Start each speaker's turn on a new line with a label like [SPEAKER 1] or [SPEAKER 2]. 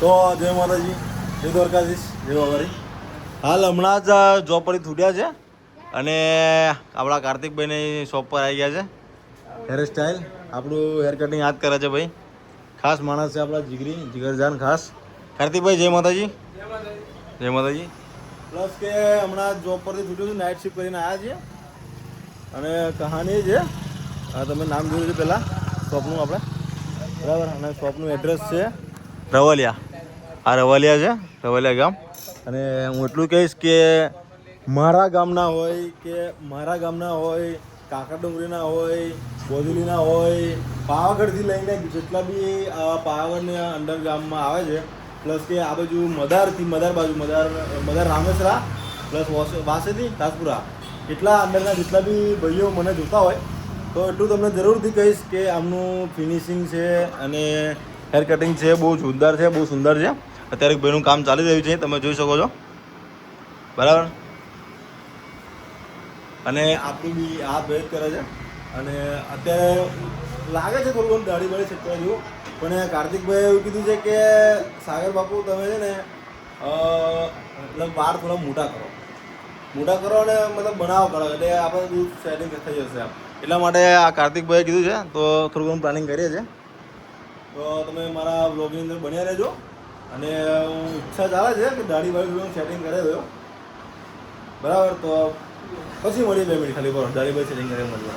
[SPEAKER 1] તો જય માતાજી, જય દ્વારકાધીશ, જય બાબારી. હાલ હમણાં જ જોબ પરથી છૂટ્યા છે અને આપણા કાર્તિકભાઈની શોપ પર આવી ગયા છે. હેર સ્ટાઈલ આપણું હેર કટિંગ હાથ કરે છે ભાઈ. ખાસ માણસ છે આપણા જીગરજાન ખાસ. કાર્તિકભાઈ જય માતાજી. જય માતાજી. પ્લસ કે હમણાં જોબ પરથી છૂટ્યો છું, નાઇટ શિફ્ટ કરીને આવ્યા છીએ અને કહાની છે હા તમે નામ જોયું છે પહેલાં શોપનું આપણે બરાબર. અને શોપનું એડ્રેસ છે રવલિયા. આ રવલિયા છે, રવલિયા ગામ. અને હું એટલું કહીશ કે મારા ગામના હોય કાંકરા ડુંગરીના હોય, બોધુલીના હોય, પાવાગઢથી લઈને જેટલા બી પાવાગઢના અંડર ગામમાં આવે છે, પ્લસ કે આ બાજુ મદાર રામેશ્વરા પ્લસ વાસેથી તાજપુરા એટલા અંડરના જેટલા બી ભાઈઓ મને જોતા હોય તો એટલું તમને જરૂરથી કહીશ કે આમનું ફિનિશિંગ છે અને હેર કટિંગ છે બહુ જોરદાર છે, બહુ સુંદર છે. અત્યારે ભાઈનું કામ ચાલી રહ્યું છે, તમે જોઈ શકો છો બરાબર. અને આપણું બી આ ભેદ કરે છે અને અત્યારે લાગે છે થોડું ઘણું દાઢી બાળી શકતા જેવું, પણ કાર્તિકભાઈ એવું કીધું છે કે સાગર બાપુ તમે છે ને મતલબ વાળ થોડા મોટા કરો અને મતલબ બનાવો કરો એટલે આપણે બધું સેટિંગ થઈ જશે આમ. એટલા માટે આ કાર્તિકભાઈએ કીધું છે તો થોડું ઘણું પ્લાનિંગ કરીએ છીએ. તો તમે મારા બ્લોગની અંદર બન્યા રહેજો અને ઈચ્છા ચાલે છે કે દાઢી બાળી સેટિંગ કરી દો બરાબર. તો પછી મળીએ 2 મિનિટ ખાલી બરાબર, દાઢી બાળી સેટિંગ કરી મળીએ.